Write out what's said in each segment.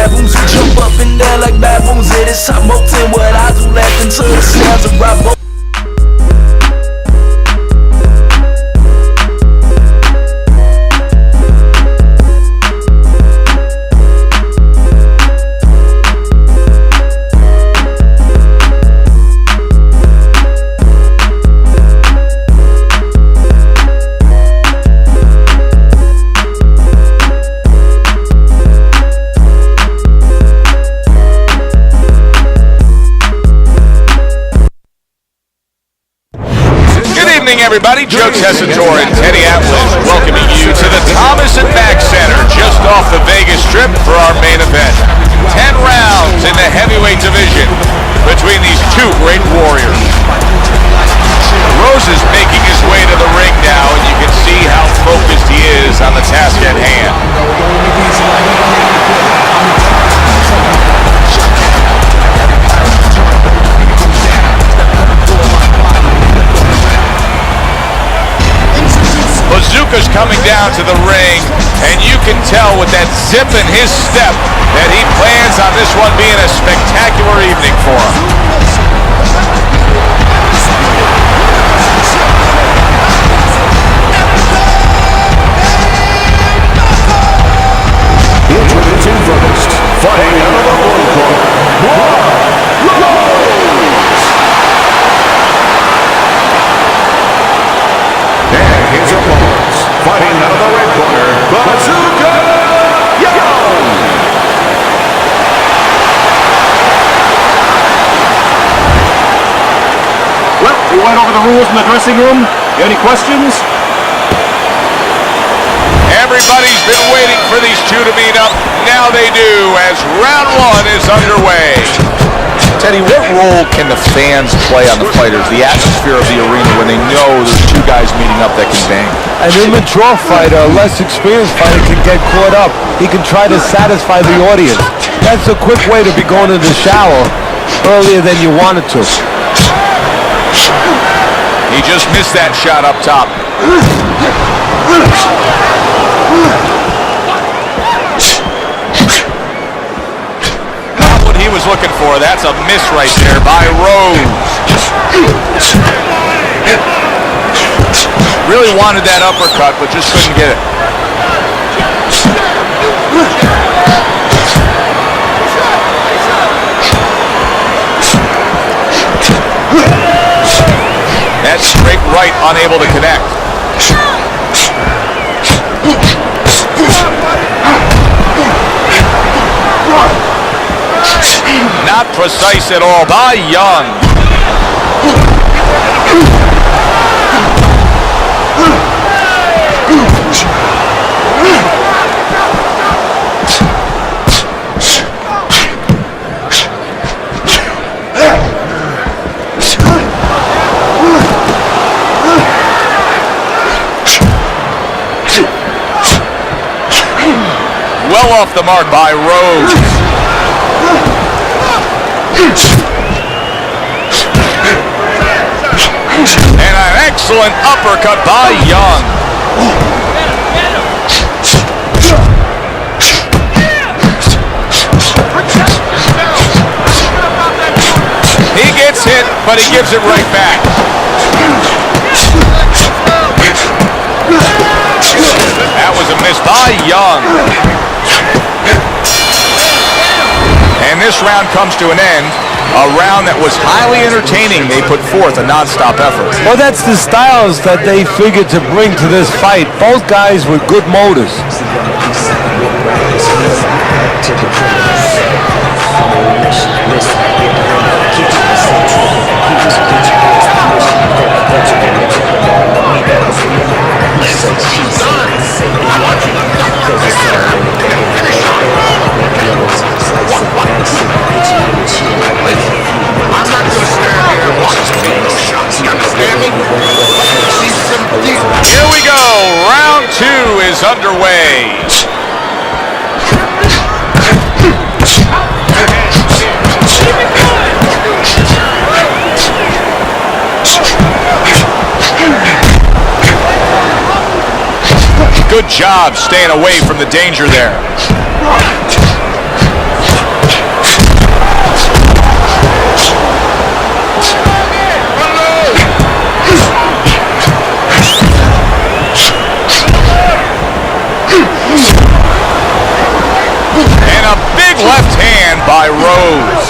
baboons. We jump up and down like baboons. It is top mountain what I do, laughing to the sounds of rap. Everybody, Joe Tessitore and Teddy Atlas welcoming you to the Thomas and Mack Center just off the Vegas Strip for our main event. 10 rounds in the heavyweight division between these two great warriors. Rose is making his way to the ring now, and you can see how focused he is on the task at hand. Bazooka's coming down to the ring, and you can tell with that zip in his step that he plans on this one being a spectacular evening for him. Introducing first, fighting out of the blue corner, and his opponents, fighting out of the red corner, Bazooka Young. Well, we went over the rules in the dressing room. Any questions? Everybody's been waiting for these two to meet up. Now they do, as round one is underway. Teddy, what role can the fans play on the fighters, the atmosphere of the arena, when they know there's two guys meeting up that can bang? An immature fighter, a less experienced fighter can get caught up. He can try to satisfy the audience. That's a quick way to be going to the shower earlier than you wanted to. He just missed that shot up top. Not what he was looking for. That's a miss right there by Rose. Really wanted that uppercut, but just couldn't get it. That straight right, unable to connect. Not precise at all by Young. Well off the mark by Rose. And an excellent uppercut by Young. He gets hit, but he gives it right back. That was a miss by Young. And this round comes to an end. A round that was highly entertaining. They put forth a non-stop effort. Well, that's the styles that they figured to bring to this fight. Both guys with good motors. Here we go. Round two is underway. Good job staying away from the danger there. big left hand by Rose.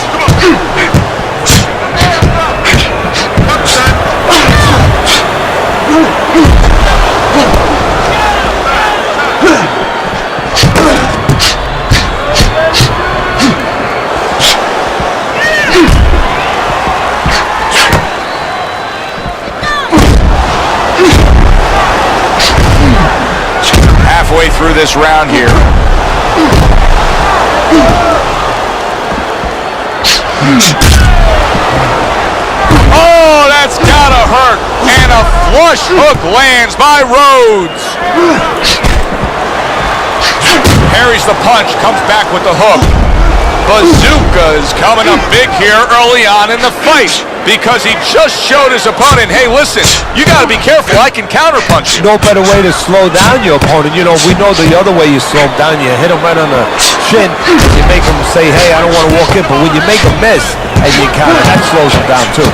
Halfway through this round here. Oh, that's gotta hurt. And a flush hook lands by Rhodes. Parries the punch, comes back with the hook. Bazooka is coming up big here early on in the fight because he just showed his opponent, hey, listen, you got to be careful. I can counterpunch you. No better way to slow down your opponent. You know, we know the other way you slow him down. You hit him right on the chin. You make him say, hey, I don't want to walk in. But when you make him miss and you counter, that slows him down too.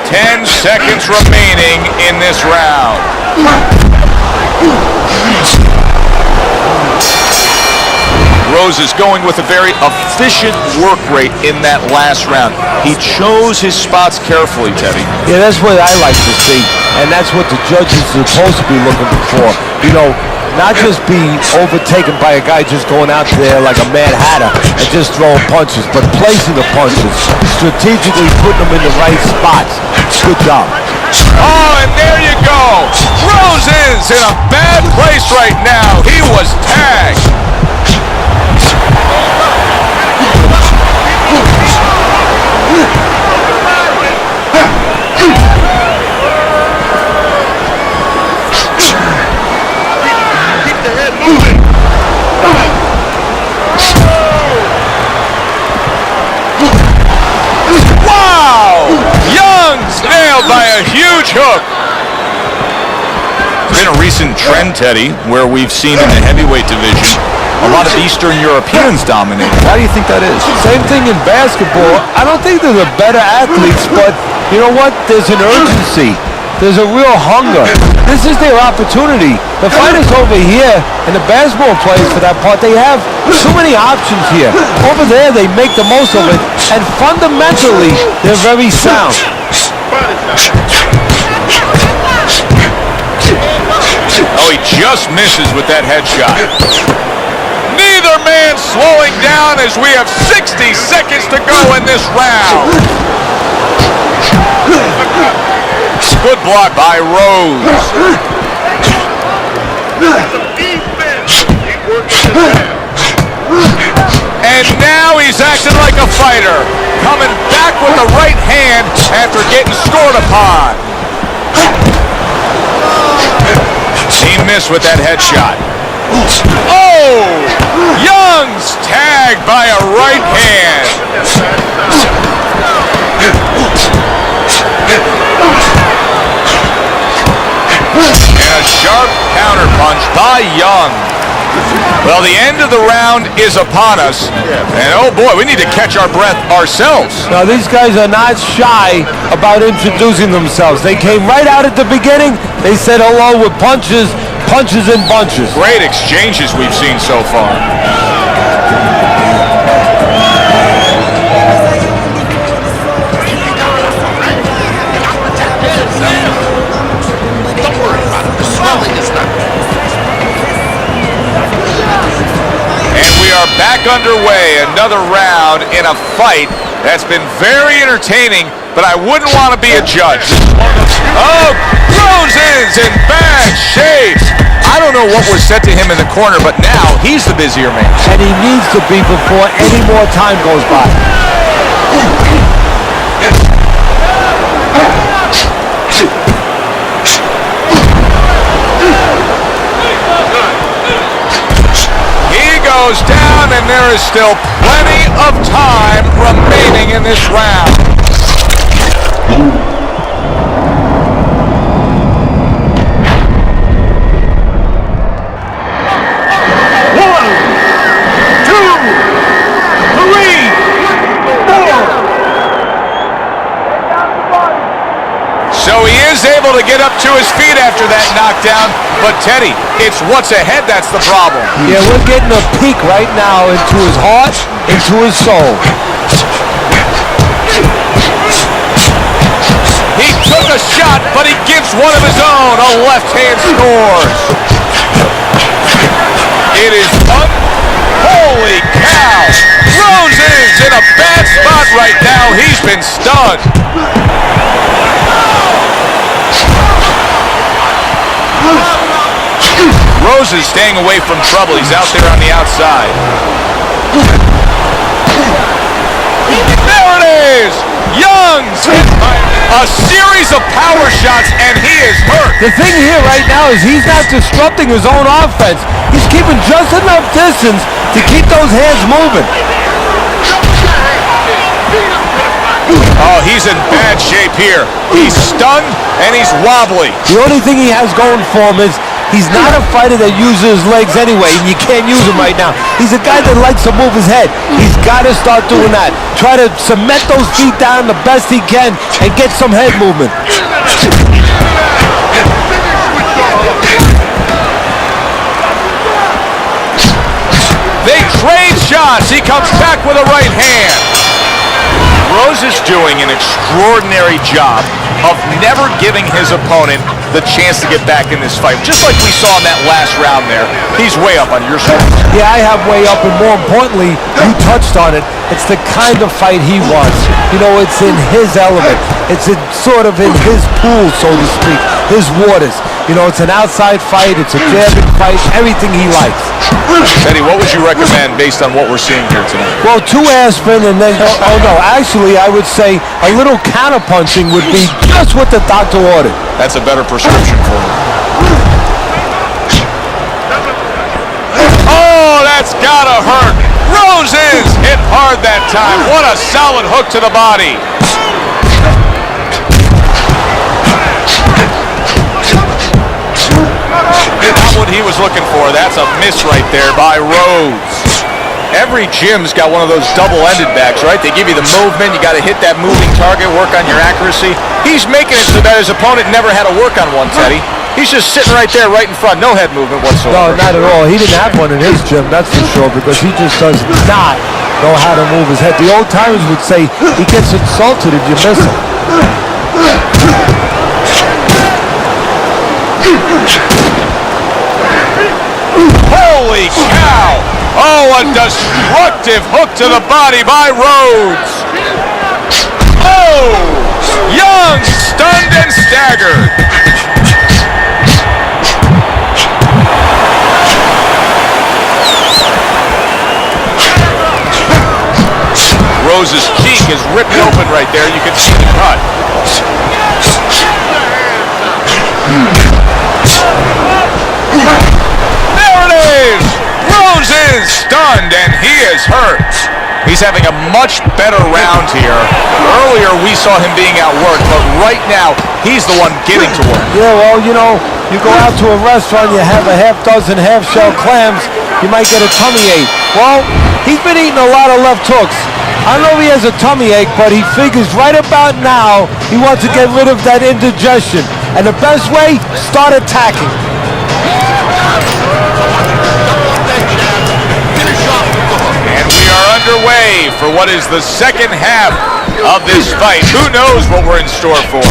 10 seconds remaining in this round. Rose is going with a very efficient work rate in that last round. He chose his spots carefully, Teddy. Yeah, that's what I like to see, and that's what the judges are supposed to be looking for. You know, not just be overtaken by a guy just going out there like a Mad Hatter and just throwing punches, but placing the punches, strategically putting them in the right spots. Good job. Oh, and there you go. Rose is in a bad place right now. He was tagged. Keep the head moving. Wow! Young's nailed by a huge hook. It's been a recent trend, Teddy, where we've seen in the heavyweight division a lot of Eastern Europeans dominate. Why do you think that is? Same thing in basketball. I don't think they're the better athletes, but you know what? There's an urgency. There's a real hunger. This is their opportunity. The fighters over here, and the basketball players for that part, they have too many options here. Over there, they make the most of it, and fundamentally, they're very sound. Oh, he just misses with that headshot. Neither man slowing down as we have 60 seconds to go in this round. Good block by Rose. And now he's acting like a fighter, coming back with the right hand after getting scored upon. He missed with that headshot. Oh! Young's tagged by a right hand. And a sharp counterpunch by Young. Well, the end of the round is upon us. And oh boy, we need to catch our breath ourselves. Now, these guys are not shy about introducing themselves. They came right out at the beginning. They said hello with punches, punches and bunches. Great exchanges we've seen so far. And we are back underway, another round in a fight that's been very entertaining, but I wouldn't want to be a judge. Oh, Rose is in bad shape. I don't know what was said to him in the corner, but now he's the busier man. And he needs to be before any more time goes by. Goes down, and there is still plenty of time remaining in this round. One, two, to get up to his feet after that knockdown. But Teddy, it's what's ahead that's the problem. Yeah, we're getting a peek right now into his heart, into his soul. He took a shot, but he gives one of his own. A left hand scores. It is holy cow! Rose is in a bad spot right now. He's been stunned. Rose is staying away from trouble. He's out there on the outside. There it is! Young's hit by a series of power shots, and he is hurt. The thing here right now is he's not disrupting his own offense. He's keeping just enough distance to keep those hands moving. Oh, he's in bad shape here. He's stunned and he's wobbly. The only thing he has going for him is he's not a fighter that uses his legs anyway, and you can't use him right now. He's a guy that likes to move his head. He's got to start doing that. Try to cement those feet down the best he can and get some head movement. They trade shots. He comes back with a right hand. Rose is doing an extraordinary job of never giving his opponent the chance to get back in this fight. Just like we saw in that last round there. He's way up on your side. Yeah, I have way up, and more importantly, you touched on it. It's the kind of fight he wants. You know, it's in his element. It's sort of in his pool, so to speak, his waters. You know, it's an outside fight. It's a jabbing fight. Everything he likes. Teddy, what would you recommend based on what we're seeing here tonight? Well, 2 aspirin and then, oh no, actually I would say a little counterpunching would be just what the doctor ordered. That's a better prescription for him. Oh, that's gotta hurt. Rose is hit hard that time. What a solid hook to the body. Not what he was looking for. That's a miss right there by Rose. Every gym's got one of those double-ended bags, right? They give you the movement. You got to hit that moving target, work on your accuracy. He's making it so that his opponent never had to work on one, Teddy. He's just sitting right there, right in front. No head movement whatsoever. No, not at all. He didn't have one in his gym, that's for sure, because he just does not know how to move his head. The old timers would say he gets insulted if you miss him. Holy cow! Oh, a destructive hook to the body by Rhodes. Oh! Young stunned and staggered. Rose's cheek is ripped open right there. You can see the cut. There it is! Rose is stunned and he is hurt. He's having a much better round here. Earlier we saw him being outworked, but right now he's the one getting to work. Yeah, well, you know, you go out to a restaurant, you have a half dozen half-shell clams, you might get a tummy ache. Well, he's been eating a lot of left hooks. I don't know if he has a tummy ache, but he figures right about now he wants to get rid of that indigestion. And the best way, start attacking. And we are underway for what is the second half of this fight. Who knows what we're in store for?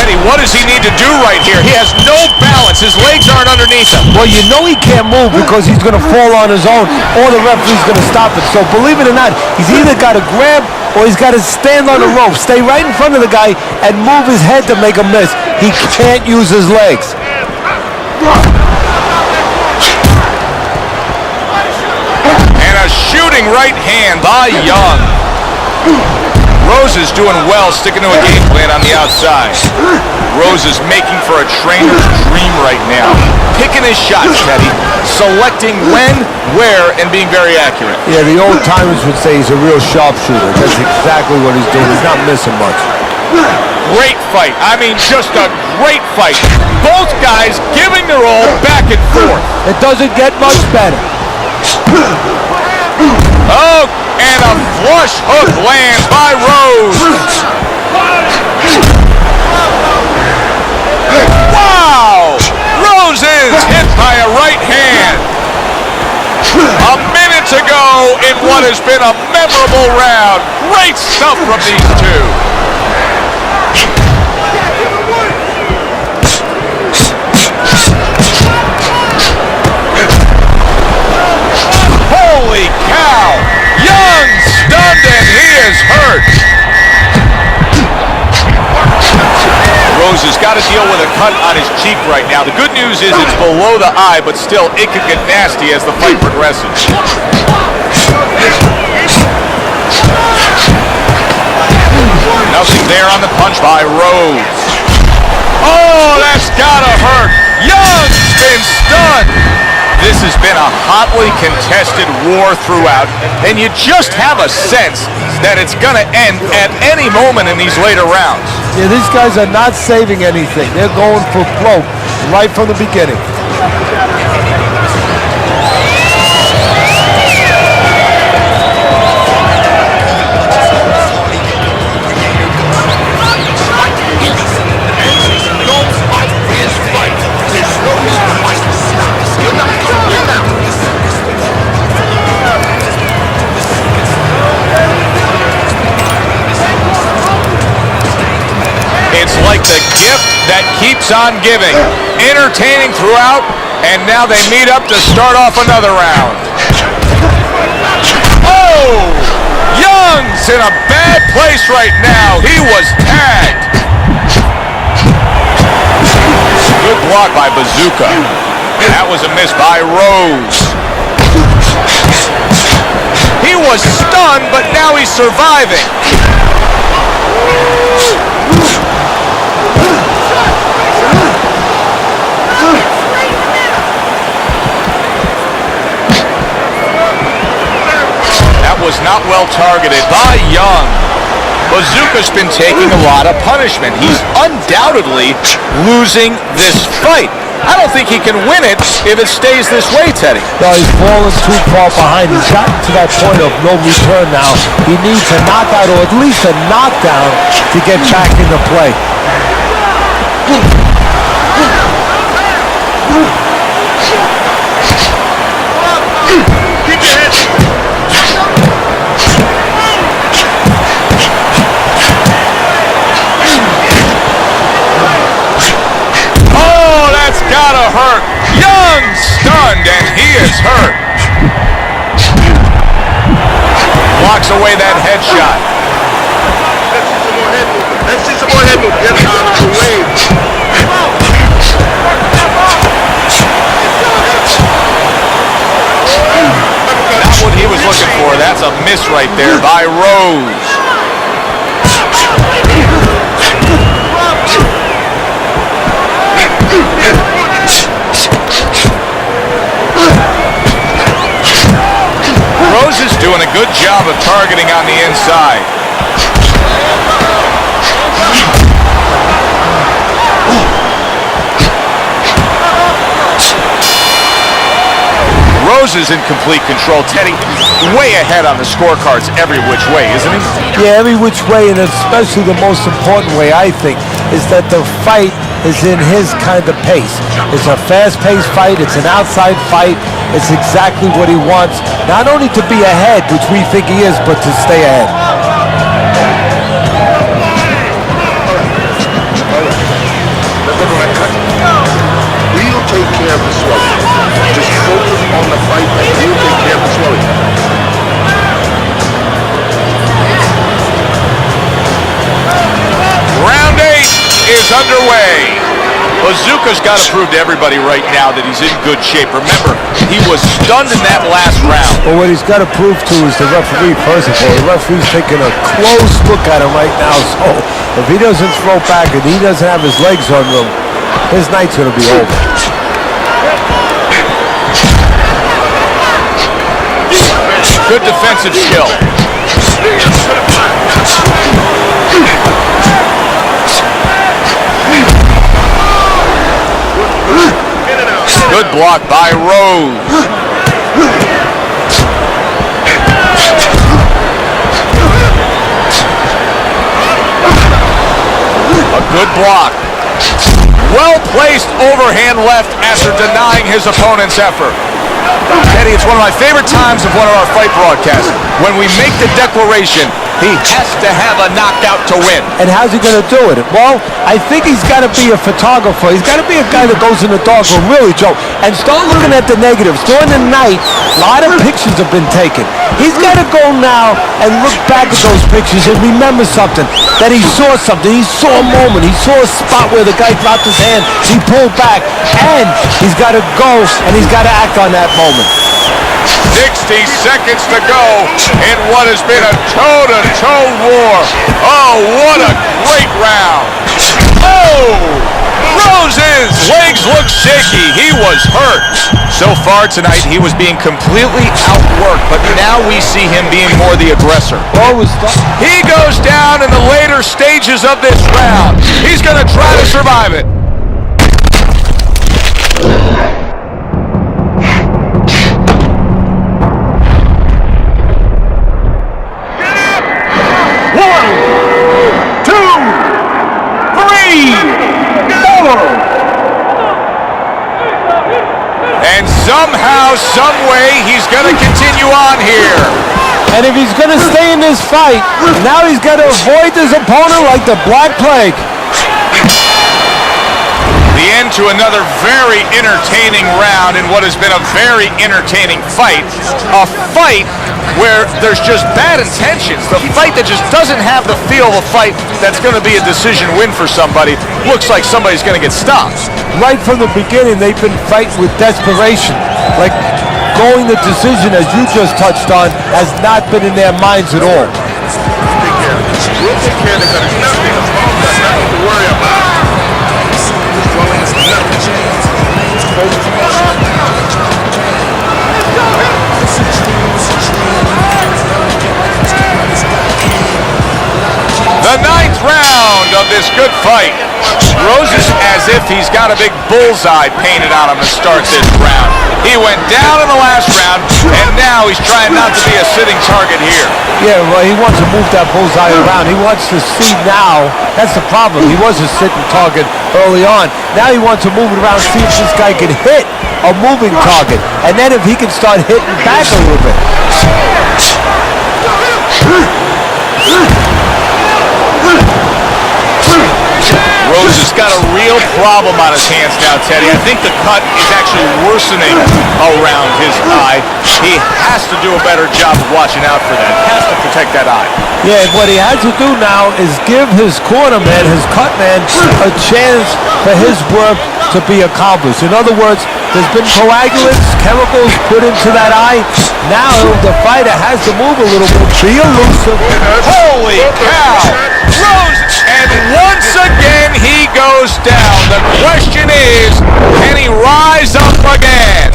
Eddie, what does he need to do right here? He has no balance. His legs aren't underneath him. Well, you know he can't move because he's going to fall on his own, or the referee's going to stop it. So believe it or not, he's either got to grab or he's got to stand on the rope, stay right in front of the guy, and move his head to make a miss. He can't use his legs. And a shooting right hand by Young. Rose is doing well, sticking to a game plan on the outside. Rose is making for a trainer's dream right now. Picking his shots, Teddy. Selecting when, where, and being very accurate. Yeah, the old timers would say he's a real sharpshooter. That's exactly what he's doing. He's not missing much. Great fight. I mean, just a great fight. Both guys giving their all back and forth. It doesn't get much better. Oh, and a flush hook lands by Rose. Wow! Rose is hit by a right hand. A minute to go in what has been a memorable round. Great stuff from these two. Holy cow! Young stunned and he is hurt. Rose has got to deal with a cut on his cheek right now. The good news is it's below the eye, but still it could get nasty as the fight progresses. Nothing there on the punch by Rose. Oh, that's gotta hurt. Young's been stunned. This has been a hotly contested war throughout, and you just have a sense that it's going to end at any moment in these later rounds. Yeah, these guys are not saving anything. They're going for broke right from the beginning. It's like the gift that keeps on giving. Entertaining throughout, and now they meet up to start off another round. Oh! Young's in a bad place right now. He was tagged. Good block by Bazooka. That was a miss by Rose. He was stunned, but now he's surviving. That was not well targeted by Young. Bazooka's been taking a lot of punishment. He's undoubtedly losing this fight. I don't think he can win it if it stays this way, Teddy. No, he's fallen too far behind. He's gotten to that point of no return now. He needs a knockout or at least a knockdown to get back into play. Keep your head. Oh, that's gotta hurt. Young stunned, and he is hurt. Blocks away that headshot. Let's see some more head movement. Get out of the way. Not what he was looking for. That's a miss right there by Rose. Rose is doing a good job of targeting on the inside. Rose is in complete control. Teddy, way ahead on the scorecards every which way, isn't he? Yeah, every which way, and especially the most important way, I think, is that the fight is in his kind of pace. It's a fast-paced fight. It's an outside fight. It's exactly what he wants, not only to be ahead, which we think he is, but to stay ahead. We'll take care of the swelling. Just focus on the fight and we'll take care of the swelling. Round 8 is underway. Bazooka's got to prove to everybody right now that he's in good shape. Remember, he was stunned in that last round. Well, what he's got to prove to is the referee, first of all. The referee's taking a close look at him right now, so if he doesn't throw back and he doesn't have his legs on him, his night's going to be over. Good defensive skill. Good block by Rose. A good block. Well-placed overhand left after denying his opponent's effort. Teddy, it's one of my favorite times of one of our fight broadcasts. When we make the declaration, he has to have a knockout to win. And how's he going to do it? Well, I think he's got to be a photographer. He's got to be a guy that goes in the dark room, really, Joe, and start looking at the negatives. During the night, a lot of pictures have been taken. He's got to go now and look back at those pictures and remember something, that he saw something. He saw a moment. He saw a spot where the guy dropped his hand. He pulled back, and he's got to go, and he's got to act on that moment. 60 seconds to go in what has been a toe-to-toe war. Oh, what a great round. Oh! Rose's legs look shaky. He was hurt. So far tonight, he was being completely outworked, but now we see him being more the aggressor. He goes down in the later stages of this round. He's going to try to survive it. And somehow, some way, he's going to continue on here. And if he's going to stay in this fight, now he's got to avoid his opponent like the Black Plague. The end to another very entertaining round in what has been a very entertaining fight. A fight where there's just bad intentions. The fight that just doesn't have the feel of a fight that's going to be a decision win for somebody. Looks like somebody's going to get stopped. Right from the beginning, they've been fighting with desperation. Like going the decision, as you just touched on, has not been in their minds at all. We'll take care of it. Nothing to worry about. The ninth round of this good fight. Rose is as if he's got a big bullseye painted on him to start this round. He went down in the last round, and now he's trying not to be a sitting target here. Yeah, well, he wants to move that bullseye around. He wants to see now. That's the problem. He was a sitting target early on. Now he wants to move it around, see if this guy can hit a moving target. And then if he can start hitting back a little bit. Rose has got a real problem on his hands now, Teddy. I think the cut is actually worsening around his eye. He has to do a better job of watching out for that. He has to protect that eye. Yeah, what he has to do now is give his corner man, his cut man, a chance for his work to be accomplished. In other words, there's been coagulants, chemicals put into that eye. Now the fighter has to move a little bit, be elusive. Holy cow! Rose, and once again he goes down. The question is, can he rise up again?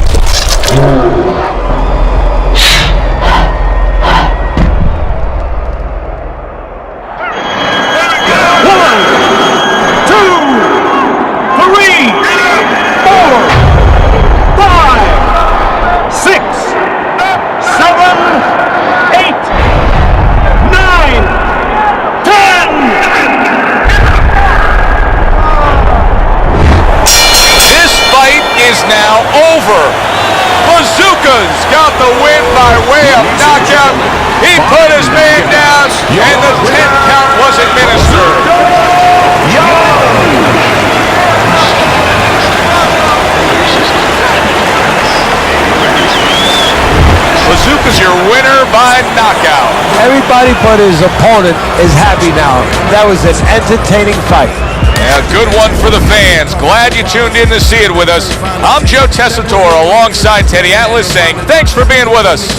Now over. Bazooka's got the win by way of knockout. He put his man down, and the 10 count was administered. Bazooka's your winner by knockout. Everybody but his opponent is happy now. That was an entertaining fight. Yeah, a good one for the fans. Glad you tuned in to see it with us. I'm Joe Tessitore alongside Teddy Atlas saying thanks for being with us.